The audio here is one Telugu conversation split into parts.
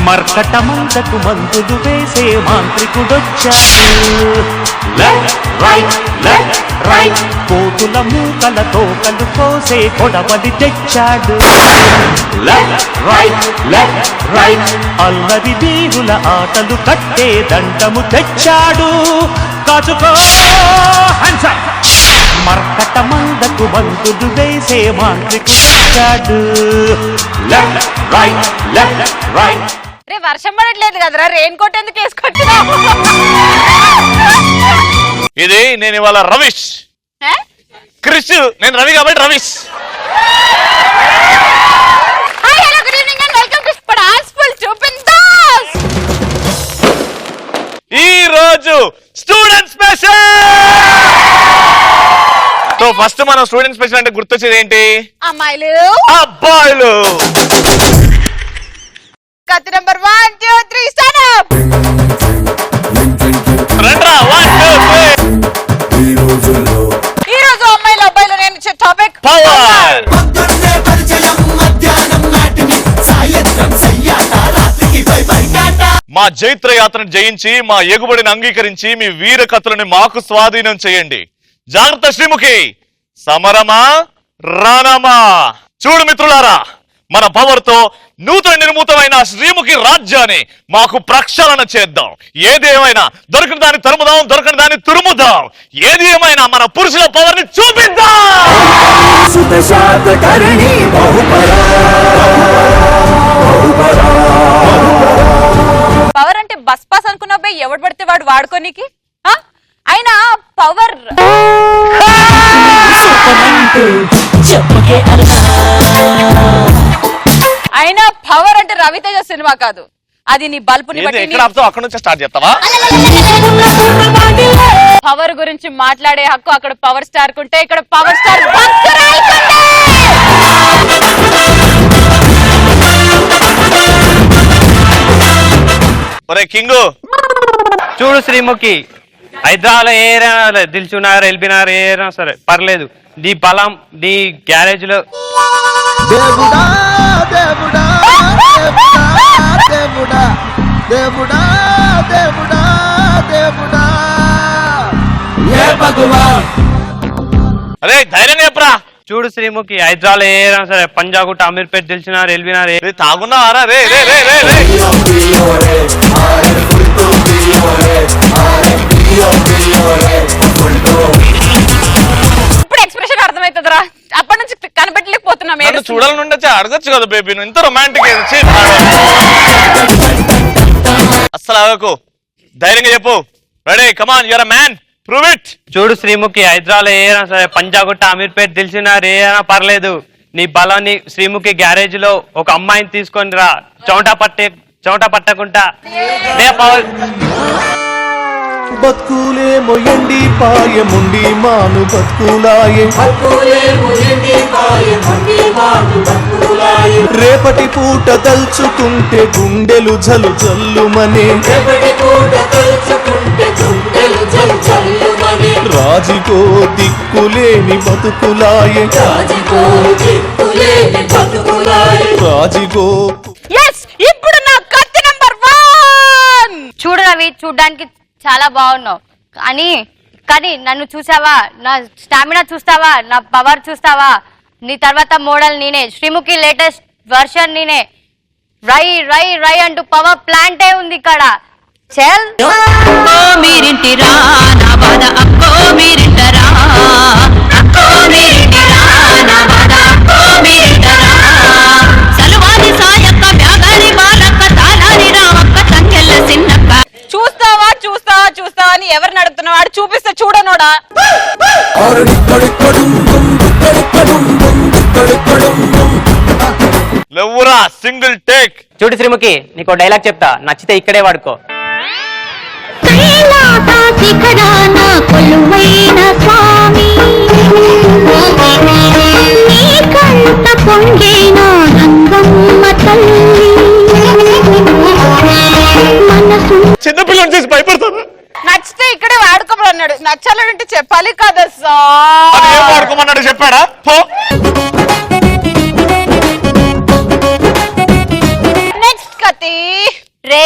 మర్కట మందకు మందులు వేసే మాంత్రికుడొచ్చాడు. లెఫ్ట్ రైట్ లెఫ్ట్ రైట్ కోతుల మూకల తోకలు కోసే కొడవలి తెచ్చాడు. లెఫ్ట్ రైట్ లెఫ్ట్ రైట్ అల్లరి వీరుల ఆటలు కట్టే దండము తెచ్చాడు. కాచుకో మర్కట మందకు మందులు వేసే మాంత్రికుడొచ్చాడు. Left right left right. రే వర్షం పడట్లేదు కదరా, రెయిన్ కోట్ ఎందుకు వేసుకొచ్చినావు? ఇది నేను ఇవాళ రవిష్ క్రిష్, నేను రవి కాబట్టి Ravish. Hi hello good evening and welcome to స్పడాస్ఫుల్ చూపిందాస్. ఈ రోజు స్టూడెంట్ స్పెషల్. సో ఫస్ట్ మనం స్టూడెంట్ స్పెషల్ అంటే గుర్తొచ్చేది ఏంటి? అమ్మాయిలు అబ్బాయిలు. కత్తి నంబర్ 1 2 3 స్టార్ట్ అప్. రండ్రా 1 2 3. ఈ రోజు అమ్మాయిలు అబ్బాయిలు నేను ఇచ్చే టాపిక్ పవర్. మా జైత్ర యాత్రను జయించి మా ఎగుబడిని అంగీకరించి మీ వీర కథలను మాకు స్వాధీనం చేయండి. జాగ్రత్త శ్రీముఖి, సమరమా రానమా. చూడు మిత్రులారా, మన పవర్ తో నూతన నిర్మితమైన శ్రీముఖి రాజ్యాన్ని మాకు ప్రక్షాళన చేద్దాం. ఏది ఏమైనా దొరికిన దాన్ని తరుముదాం, దొరికిన దాన్ని తురుముదాం. ఏది ఏమైనా మన పురుషుల పవర్ ని చూపిద్దాం. పవర్ అంటే బస్ పాస్ అనుకున్నావు, ఎవడు పడితే వాడు వాడుకోనికి. అయినా పవర్ అయినా పవర్ అంటే రవితేజ సినిమా కాదు, అది నీ బల్పుని బట్టి. అక్కడ నుంచి స్టార్ట్ చేస్తావా? పవర్ గురించి మాట్లాడే హక్కు అక్కడ పవర్ స్టార్ కుంటే, ఇక్కడ పవర్ స్టార్ కింగు. చూడు శ్రీముఖి, హైదరాబాద్ ఏరైనా దిల్చున్నారు ఎల్బినార్ ఏరైనా సరే పర్లేదు, నీ బలం నీ గ్యారేజ్ లో. దేవుడా దేవుడా దేవుడా దేవుడా దేవుడా దేవుడా ఏ భగవాన్. అరే ధైర్యం చెప్పరా. చూడు శ్రీముఖి, హైదరాబాద్ ఏరైనా సరే పంజాగుట్ట అమీర్పేట దిల్చున్నారు ఎల్బినార్ తాగున్నారా? రే రే రే రే రే. ఇప్పుడు ఎక్స్ప్రెషన్ అర్థమవుతుందిరా, అప్పటి నుంచి కనిపెట్టలేకపోతున్నాం. చూడాలని ఉండొచ్చు, అడగచ్చు కదా బేబీ, నువ్వు ఇంత రొమాంటిక్. అస్సలు ఆగకు, ధైర్యంగా చెప్పు. Ready, come on, you're a man, prove it. చూడు శ్రీముఖి, హైదరాబాద్ ఏరైనా సరే పంజాగుట్ట అమీర్పేట దిల్చున్నారు ఏరైనా పర్లేదు, నీ బలాన్ని శ్రీముఖి గ్యారేజ్ లో ఒక అమ్మాయిని తీసుకొని రా, చౌట పట్టకుండా. బతుకులే మొయ్యండి పాయముండి మాను బతుకులాయే, రేపటి పూట తలుచుకుంటే గుండెలు జలు జల్లుమనే, రాజుకో దిక్కులేని బతుకులాయే, రాజుకో. ఇప్పుడు నా కత్తి నంబర్ 1. చూడు రవి, చూడ్డానికి చాలా బాగున్నావు, కానీ నన్ను చూసావా, నా స్టామినా చూస్తావా, నా పవర్ చూస్తావా? నీ తర్వాత మోడల్ నేనే, శ్రీముఖి లేటెస్ట్ వర్షన్ నేనే. రై రై రై అంటూ పవర్ ప్లాంటే ఉంది ఇక్కడ. చల్ మీరింటిరా నా బాధ అక్కో మీరింటరా, అక్కో మీరింటిరా నా బాధ అక్కో మీరింటరా, సలువాది సాయక్క బ్యాగాని బాలక్క తాళాని రామక్క తంగెల్ల సిన్నక్క. చూస్తావా చూస్తావా చూస్తావా అని ఎవరు నడుపుతున్నావు? వాడు చూపిస్తే చూడనోడా. లేవురా, సింగిల్ టేక్. చూడు శ్రీముఖి, నీకు డైలాగ్ చెప్తా, నచ్చితే ఇక్కడే వాడుకో. కొలువైన స్వామి నీ కంట పొంగేనా రంగమ్మ తల్లి, మనసు చిన్నపిల్లని చేసి భయపడతాను. నచ్చితే ఇక్కడే వాడుకోమని అన్నాడు, నచ్చాలంటే చెప్పాలి కదా సార్. ఏం వాడుకోమన్నాడు చెప్పాడా? నెక్స్ట్ కత్తి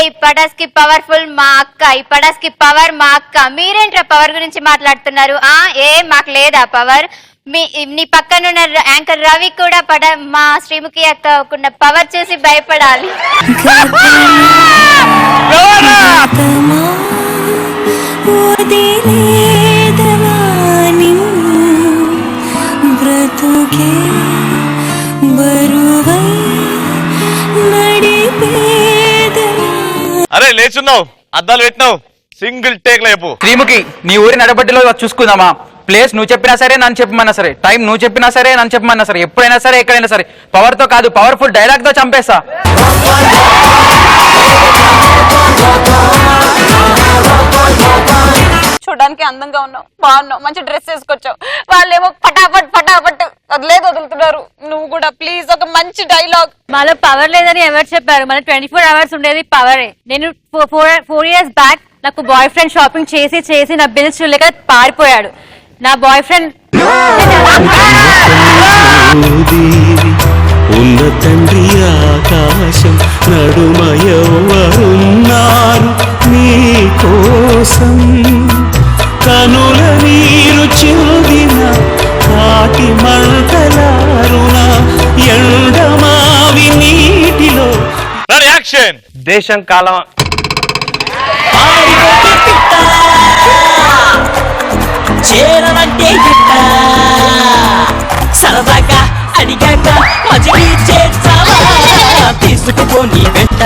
ఈ పటాస్ కి పవర్ఫుల్ మా అక్క, ఈ పటాస్ కి పవర్ మా అక్క. మీరేంట్రా పవర్ గురించి మాట్లాడుతున్నారు? మాకు లేదా పవర్? నీ పక్కనున్న యాంకర్ రవి కూడా మా శ్రీముఖి అక్క పవర్ చూసి భయపడాలి. అరే లేచున్నావు, అద్దాలు పెట్టినావు, సింగిల్ టేక్ లేపు. శ్రీముఖి, నీ ఊరి నడబడ్డిలో చూసుకుందామా? ప్లేస్ నువ్వు చెప్పినా సరే, నన్ను చెప్పమన్నా సరే, టైం నువ్వు చెప్పినా సరే, నన్ను చెప్పమన్నా సరే, ఎప్పుడైనా సరే, ఎక్కడైనా సరే, పవర్ తో కాదు, పవర్ఫుల్ డైలాగ్ తో చంపేస్తా. చూడడానికి అందంగా ఉన్నావు, బాగున్నావు, మంచి డ్రెస్ వేసుకొచ్చావు. వాళ్ళేమో పటాపట్ పటాపట్ వదులుతున్నారు. నువ్వు కూడా ప్లీజ్ ఒక మంచి డైలాగ్. మాలో పవర్ లేదని ఎవరు చెప్పారు? మన 24 hours ఉండేది పవరే. నేను 4 years బ్యాక్ నాకు బాయ్ ఫ్రెండ్ షాపింగ్ చేసి చేసి నా బిల్స్ చూడలేక పారిపోయాడు. నా బాయ్ ఫ్రెండ్ ఉన్న తండ్రి ఆకాశం నడుమయవరున్నారు నీ కోసం, కనుల నీరు చిందిన కాటి మంటలారున ఎండమావి నీటిలో. యాక్షన్. దేశం కాలం చేరనంటే సరదాగా అడిగాక మజిలీ చేర్చావా? తీసుకుపోని వెంట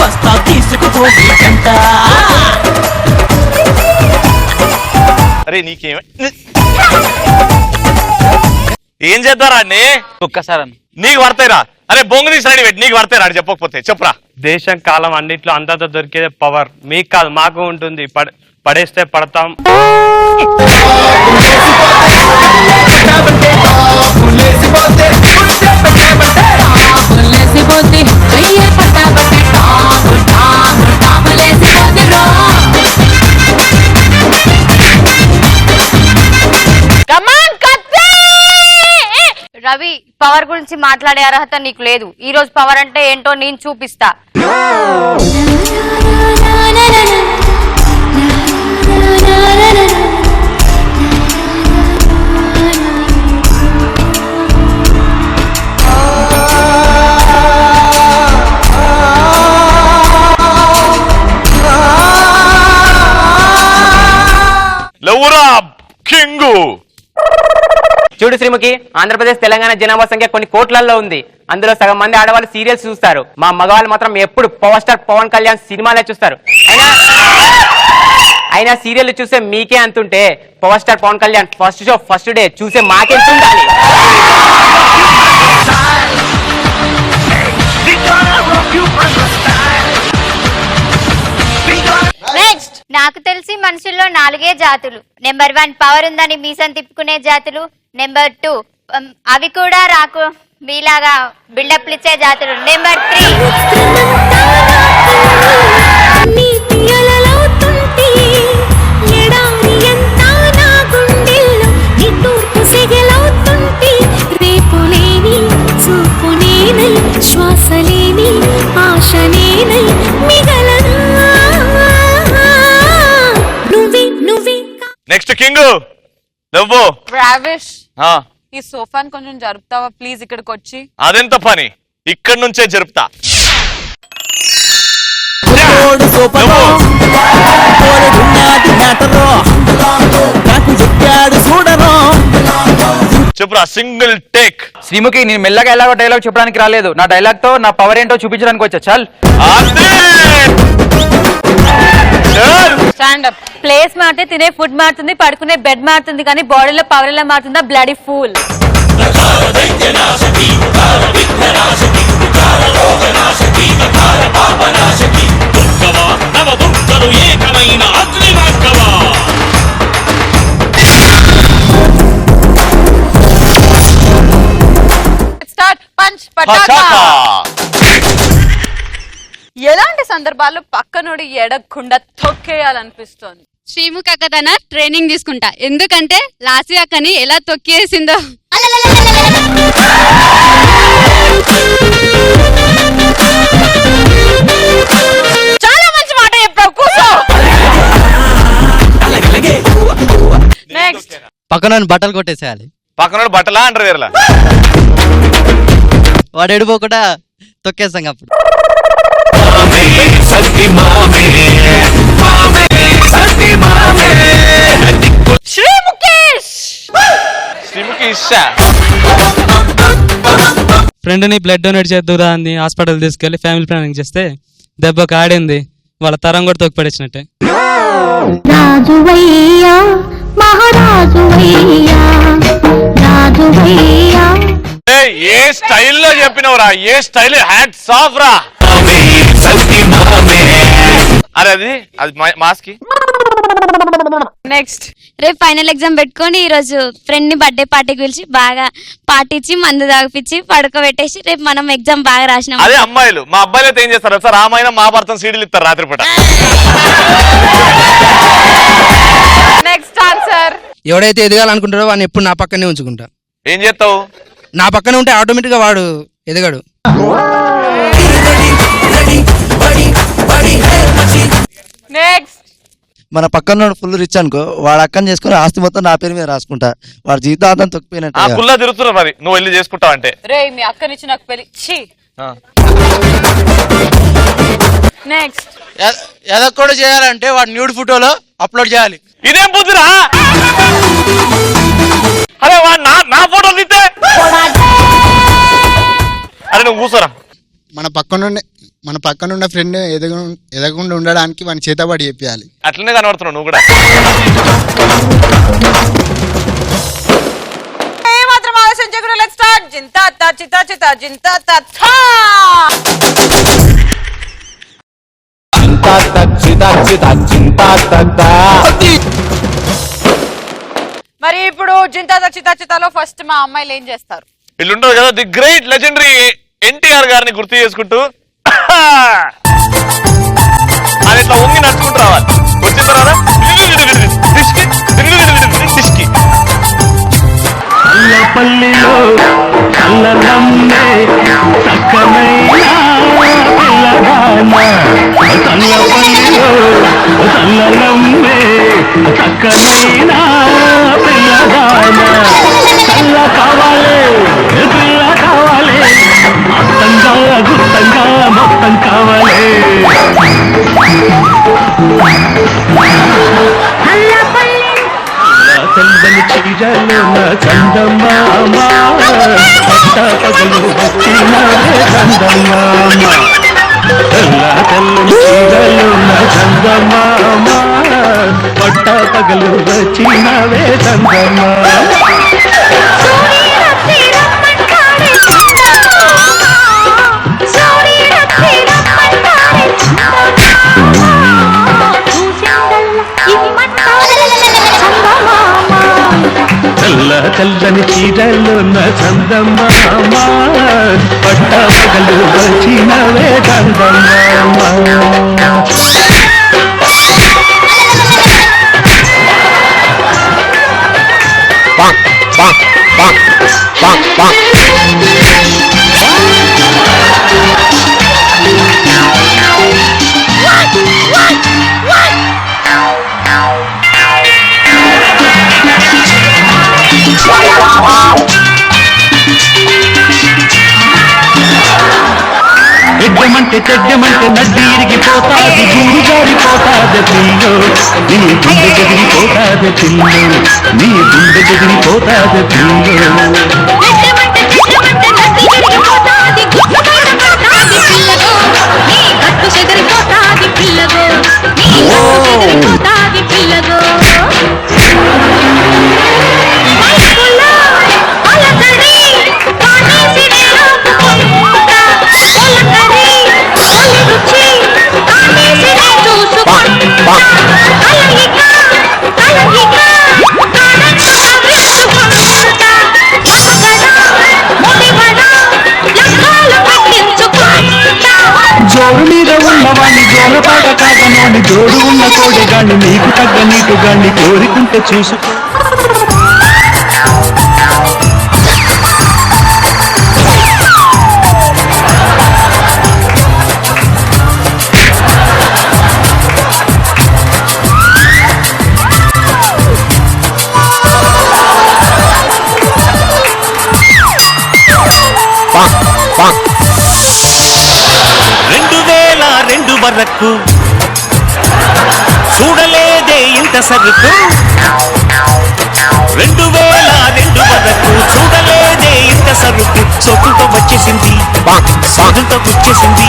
వస్తా, తీసుకుపోని వెంట. అరే నీకేమ ఏం చేద్దారా అన్ని ఒక్కసారి నీకు పడతాయిరా. అరే బొంగు తీసి రెడీ పెట్టి నీకు పడతాయిరా అని చెప్పకపోతే చెప్పురా. దేశం కాలం అన్నిట్లో అంతతో దొరికేదే పవర్. మీకు కాదు, మాకు ఉంటుంది. పడేస్తే పడతాం. రవి, పవర్ గురించి మాట్లాడే అర్హత నీకు లేదు. ఈ రోజు పవర్ అంటే ఏంటో నేను చూపిస్తా. లవురా కింగు. చూడు శ్రీముఖి, ఆంధ్రప్రదేశ్ తెలంగాణ జనాభా సంఖ్య కొన్ని కోట్లలో ఉంది. అందులో సగం మంది ఆడవాళ్ళు సీరియల్స్ చూస్తారు. మా మగవాళ్ళు మాత్రం ఎప్పుడు పవర్ స్టార్ పవన్ కళ్యాణ్ సినిమాలే చూస్తారు. అయినా సీరియల్ చూసే మీకే అంతుంటే power star Pawan Kalyan first show first day చూసే మాకెంత ఉండాలి? నాకు తెలిసి మనుషుల్లో 4 జాతులు. నెంబర్ 1 పవర్ ఉందని మీసం తిప్పుకునే జాతులు. నెంబర్ 2 అవి కూడా రాకు మీలాగా బిల్డప్లు ఇచ్చే జాతులు. నెంబర్ 3 శ్వాసలేని ఆశనేనై మిగలనా నువ్వే. Next king love. రావిష్, ఈ సోఫాని కొంచెం జరుపుతావా ప్లీజ్? ఇక్కడికి వచ్చి అదెంత పని, ఇక్కడి నుంచే జరుపుతా. చెప్పురా సింగిల్ టేక్. శ్రీముఖి, నేను మెల్లగా ఎలాగో డైలాగ్ చెప్పడానికి రాలేదు. నా డైలాగ్ తో నా పవర్ ఏంటో చూపించడానికి వచ్చా. చల్ స్టాండ్ అప్. ప్లేస్ మారితే తినే ఫుడ్ మారుతుంది, పడుకునే బెడ్ మారుతుంది, కానీ బాడీలో పవర్ ఎలా మారుతుందా? Bloody fool. Start. Punch Pataka. ఎలాంటి సందర్భాల్లో పక్కనుడి ఎడకుండా తొక్కేయాలనిపిస్తోంది? శ్రీముఖి అక్క తన ట్రైనింగ్ తీసుకుంటా, ఎందుకంటే లాసి అక్కని ఎలా తొక్కేసిందో. చాలా మంచి మాట చెప్పావు, కూర్చో. నెక్స్ట్. పక్కన బట్టలు కొట్టేసేయాలి. పక్కన బట్టలా అంటారు వేరలా వాడు ఎడిపోకుండా తొక్కేస్తాం అప్పుడు. ఫ్రెండ్ ని బ్లడ్ డొనేట్ చేద్దురా అని హాస్పిటల్ తీసుకెళ్లి ఫ్యామిలీ ప్లానింగ్ చేస్తే దెబ్బకు ఆడింది. వాళ్ళ తరం కూడా తొక్కిపడేసినట్టే. రాజువయ్యా మహారాజువయ్యా రాజువయ్యా. ఏ స్టైల్లో చెప్పినవురా, ఏ స్టైల్, హ్యాట్స్ ఆఫ్ రా. అరే అది మాస్క్. నెక్స్ట్. రేపు ఫైనల్ ఎగ్జామ్ పెట్టుకొని ఈ రోజు ఫ్రెండ్ ని బర్త్డే పార్టీకి పిలిచి బాగా పార్టీ ఇచ్చి మందు తాగిపించి పడుకోబెట్టేసి రేపు మనం ఎగ్జామ్ బాగా రాసినాం. అదే అమ్మాయిలు, మా అబ్బాయిలు అయితే ఏం చేస్తారు సార్, రామాయణం మహాభారతం సీడీలు ఇస్తారు రాత్రిపూట. Next answer. ఎవడైతే ఎదగాలనుకుంటారో వాడిని ఎప్పుడు నా పక్కనే ఉంచుకుంటా. ఏం చేస్తావు? నా పక్కనే ఉంటే ఆటోమేటిక్ గా వాడు ఎదగాడు. నెక్స్ట్. మన పక్కన ఫుల్ రిచ్ అనుకో, వాడు అక్కని చేసుకుని ఆస్తి మొత్తం నా పేరు మీద రాసుకుంటా. వాడు జీవితాంతం తొక్కిపోయినట్టు. ఫుల్లా తిరుగుతున్నారు మరి, నువ్వు వెళ్ళి చేసుకుంటావు అంటే. రే మీ అక్కనిచ్చి నాకు పెళ్లి. నెక్స్ట్. ఎదగ కూడా చేయాలంటే వాడు న్యూడ్ ఫోటోలో అప్లోడ్ చేయాలి. ఇదేం బుద్ధిరా? అరే వాడు నా ఫోటో తీస్తే. అరే నువ్వు కూర్చోరా. మన పక్కనున్న ఫ్రెండ్ ఎదగకుండా ఉండడానికి మన చేతబడి చెప్పాలి. అట్లనే కనబడుతున్నావు నువ్వు కూడా. ఏమాత్రం ఆలస్యం చేయకుండా లెట్స్ స్టార్ట్. జింతా తా చితా చితా జింతా తా థా. మరి ఇప్పుడు జింతా తా చితా చితాలో ఫస్ట్ మా అమ్మాయిలు ఏం చేస్తారు? వీళ్ళు ఉంటారు కదా, ది గ్రేట్ లెజెండరీ ఎన్టీఆర్ గారిని గుర్తు చేసుకుంటూ అని ఇట్లా వంగి నడుచుకుంటూ రావాలి. వచ్చిన తర్వాత పల్లిలో కళ్ళనమ్మే చక్కనైనా పిల్లగాన, పల్లిలో కళ్ళనమ్మే చక్కనైనా పిల్లగాన, కళ్ళ కావాలి పిల్ల కావాలి, అర్థంగా గుర్తంగా మొత్తం కావాలి. చందని చీరలు నా చందమామ, పట్ట పగలు వచ్చిన చందమామ, తెల్లని చీరలు నా చందమామ, పట్ట పగలు వచ్చినవే చందమామ. చల్లని చీరలు నా చందమామ, పట్ట పగలు వచ్చినవే చందమామ. ఎడ్డమంటే చెడ్డమంటే నడ్డి ఇరిగిపోతాది, గూడు జారిపోతాది పిల్లో, నీ గుండె చెదిరిపోతాది పిల్లో, నీ గుండె చెదిరిపోతాది పిల్లో. జోరు మీద ఉన్నవాణ్ణి జోలపాట కాగనోని, జోడు ఉన్న కోడెగాన్ని నీకు తగ్గ నీటుగాన్ని కోరికుంటే చూసుకో. సరుకు 2002 వరకు చూడలేదే ఇంత సరుకు సోకులతో వచ్చేసింది సాధులతో గుచ్చేసింది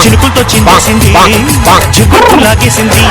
చినుకులతో చిందేసింది జుగ్గుకు లాగేసింది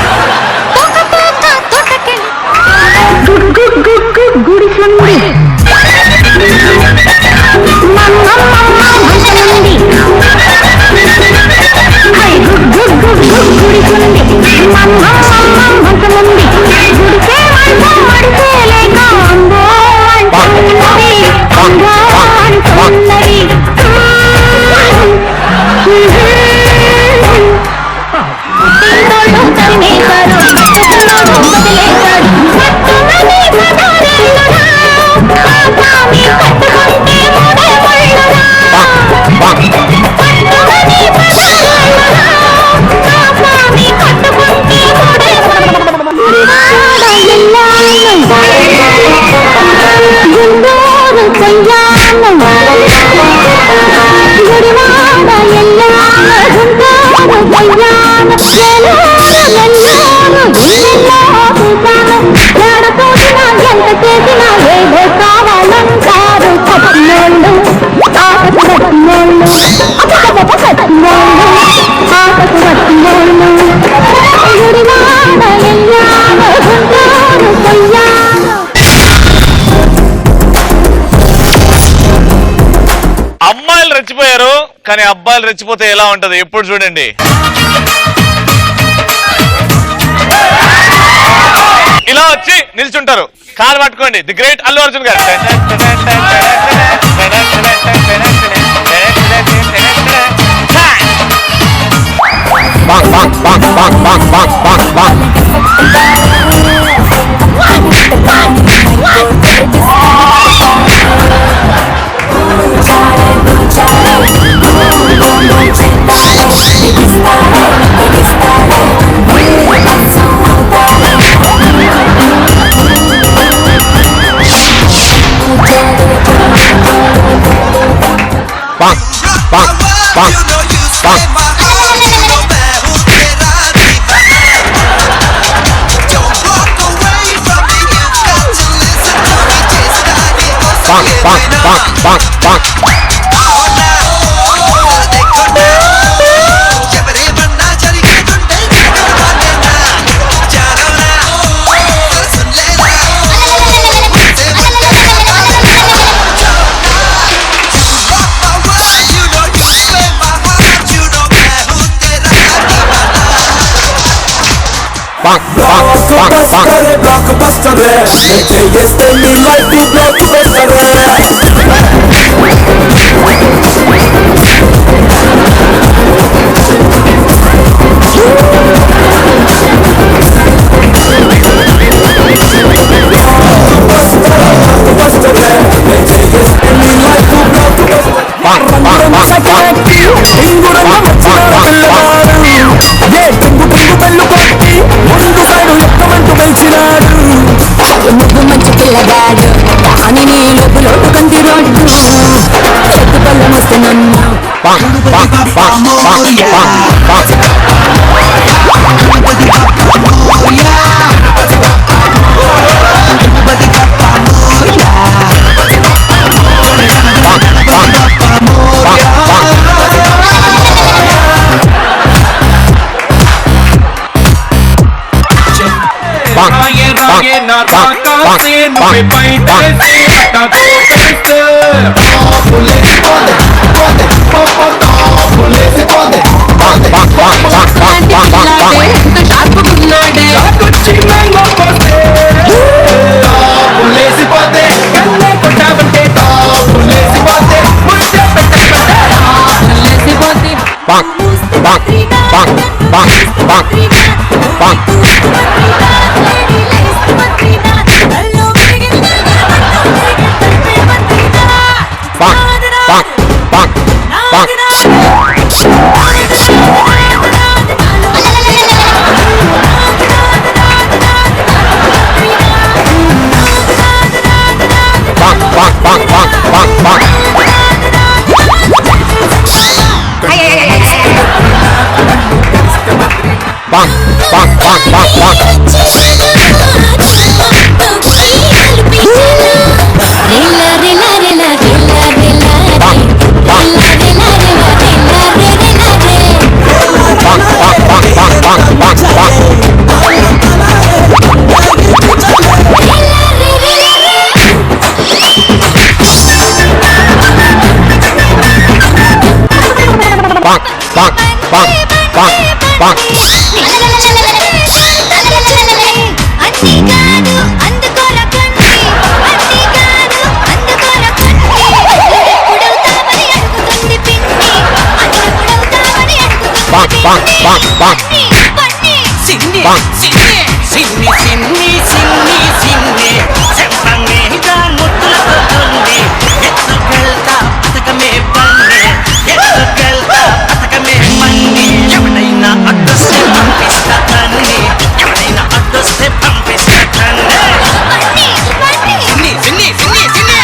అమ్మాయిలు రెచ్చిపోయారు కానీ అబ్బాయిలు రెచ్చిపోతే ఎలా ఉంటది ఎప్పుడు చూడండి. ఇలా వచ్చి నిల్చుంటారు, కాలు పట్టుకోండి. ది గ్రేట్ అల్లు అర్జున్ గారు. మంచి పిల్లగాడు అని నీ లోపల కంది రోడ్డు ఎత్తు పళ్ళం వస్తే నన్ను సిన్ని సిన్ని సిన్ని సిన్ని సిన్ని సిన్ని చెంప మీద ముద్దులతో తుంది ఎత్తుకెళ్తా పథకమే బండి ఎత్తుకెళ్తా పథకమే బండి ఎవడైనా అడ్డొస్తే పంపిస్తా తండ్రి ఎవడైనా అడ్డొస్తే పంపిస్తా తండ్రి సిన్ని సిన్ని సిన్ని సిన్ని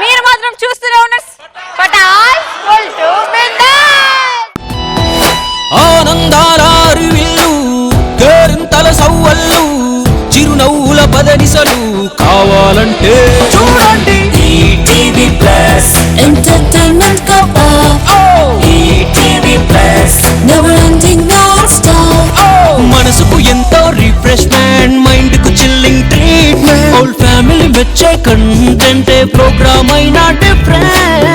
మీరు మాత్రం చూస్తూనే ఉన్నారు ఆనందాల అరివిల్లు కేరింతల సవ్వళ్ళు చిరునవ్వుల పదనిసలు కావాలంటే చూడండి ETV plus entertainment cup ETV plus never ending non stop మనసుకు ఎంతో రిఫ్రెష్మెంట్ మైండ్ కు చిల్లింగ్ ట్రీట్మెంట్ హోల్ ఫ్యామిలీ మెచ్చే కంటెంట్ ప్రోగ్రామ్ అయినా డిఫరెంట్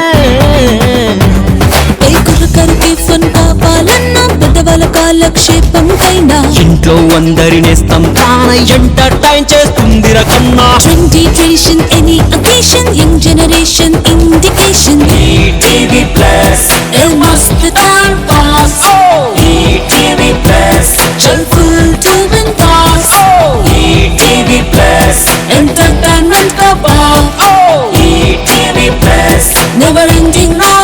కరికి ఫన్ కావాలన్నా పెద్దవాళ్ళ కాలక్షేపం కైనా ఇంట్లో అందరినేస్తాం తానై ఎంటర్టైన్ చేస్తుంది రకన్నా trendy tradition any occasion young generation indication ETV plus మస్త్ టైం పాస్ ఈటీవీ ప్లస్ చల్ ఫుల్ టు బిందాస్ ETV plus entertainment cup ETV plus never ending non